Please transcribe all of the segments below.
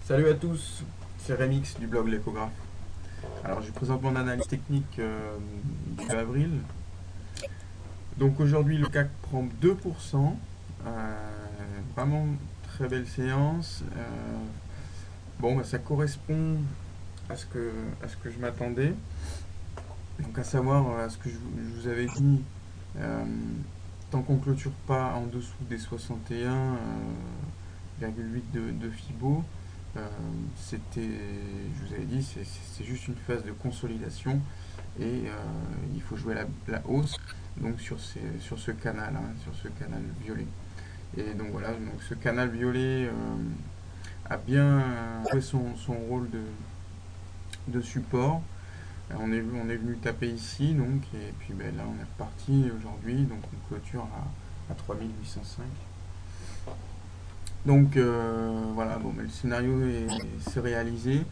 Salut à tous, c'est Remix du blog L'Échographe. Alors je présente mon analyse technique du avril. Donc aujourd'hui le CAC prend 2%. Vraiment très belle séance. Bon, bah, ça correspond à ce que je m'attendais. Donc à savoir à ce que je vous avais dit, euh, tant qu'on clôture pas en dessous des 61,8 de Fibo, c'était, je vous avais dit, c'est juste une phase de consolidation et il faut jouer la hausse donc sur ce canal, hein, sur ce canal violet. Et donc voilà, donc ce canal violet a bien joué son rôle de support. On est venu taper ici, donc, et puis ben, là on est reparti aujourd'hui, donc on clôture à 3805. Donc voilà, bon, mais le scénario s'est réalisé.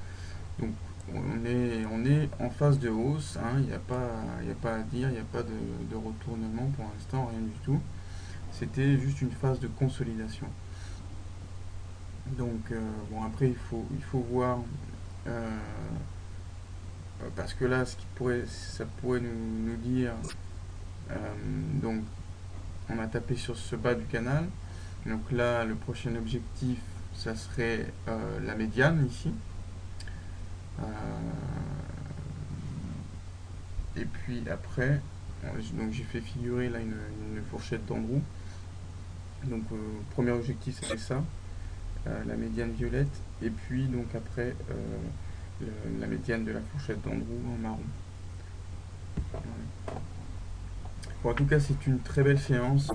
Donc on est en phase de hausse, hein, il a pas à dire, il n'y a pas de retournement pour l'instant, rien du tout. C'était juste une phase de consolidation. Donc bon après il faut voir euh, parce que là ça pourrait nous dire euh, donc on a tapé sur ce bas du canal. Donc là le prochain objectif ça serait la médiane ici. Euh, et puis après donc j'ai fait figurer là une fourchette d'Andrew. Donc premier objectif c'était ça, la médiane violette, et puis donc après la médiane de la fourchette d'Andrew en marron. Ouais. Bon, en tout cas c'est une très belle séance.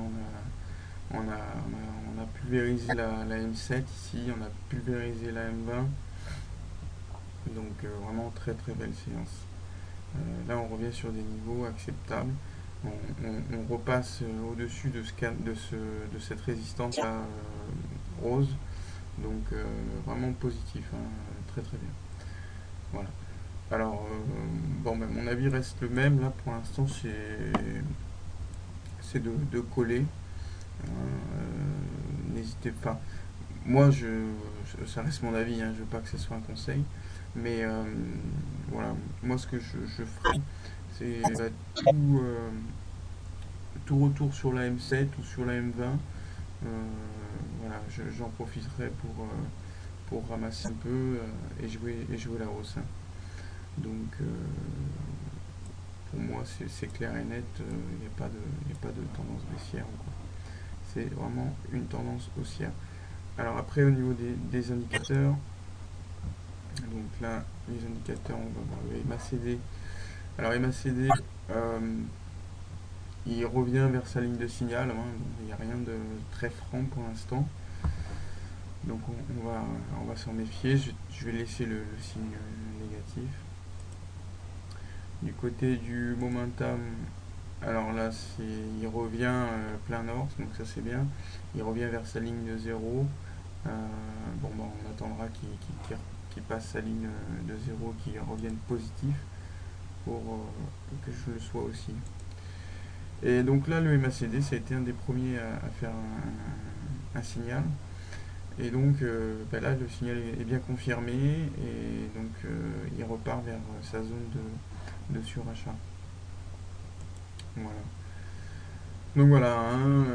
On a pulvérisé la M7 ici, on a pulvérisé la M20, donc vraiment très très belle séance. Là on revient sur des niveaux acceptables. On repasse au-dessus de cette résistance là, rose. Donc vraiment positif, hein, très très bien. Voilà. Alors bon, ben, mon avis reste le même là pour l'instant, c'est de coller. N'hésitez pas. Moi, ça reste mon avis, hein, je veux pas que ce soit un conseil, mais voilà. Moi, ce que je ferai, c'est tout retour sur la M7 ou sur la M20. Voilà, j'en profiterai pour ramasser un peu et jouer la hausse, hein. Donc, pour moi, c'est clair et net, il n'y a, y a pas de tendance baissière. C'est vraiment une tendance haussière. Alors après, au niveau des indicateurs, donc là, les indicateurs, on va voir le MACD. Alors MACD, euh, il revient vers sa ligne de signal, hein, il n'y a rien de très franc pour l'instant. Donc on va s'en méfier. Je vais laisser le signe négatif. Du côté du momentum, alors là, il revient plein nord, donc ça c'est bien. Il revient vers sa ligne de 0. Bon, bah, on attendra qu'il passe sa ligne de 0, qu'il revienne positif pour que je le sois aussi. Et donc là, le MACD, ça a été un des premiers à faire un signal. Et donc bah là, le signal est bien confirmé et donc il repart vers sa zone de surachat. Voilà. Donc voilà, hein,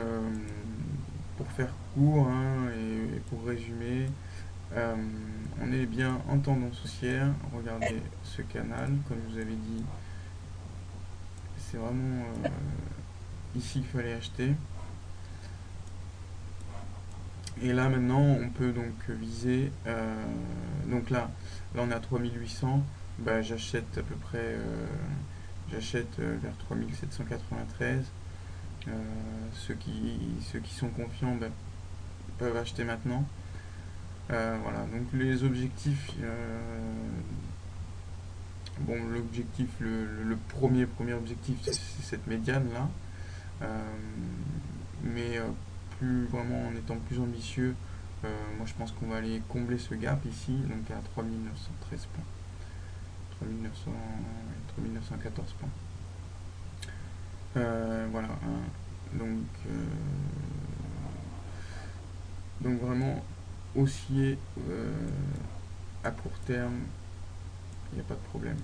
pour faire court, hein, et pour résumer, euh, on est bien en tendance haussière. Regardez ce canal, comme je vous avais dit, c'est vraiment ici qu'il fallait acheter. Et là maintenant, on peut donc viser. Donc là on est à 3800. Bah, j'achète à peu près. J'achète vers 3793. Euh, ceux qui sont confiants bah, peuvent acheter maintenant. Voilà, donc les objectifs, bon l'objectif, le premier objectif c'est cette médiane là, mais plus vraiment en étant plus ambitieux, moi je pense qu'on va aller combler ce gap ici, donc à 3913 points, 3900, 3914 points. Voilà, hein. donc, donc vraiment haussier à court terme, il n'y a pas de problème.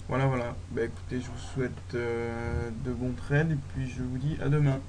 Voilà, voilà. Bah écoutez, je vous souhaite de bons trades et puis je vous dis à demain.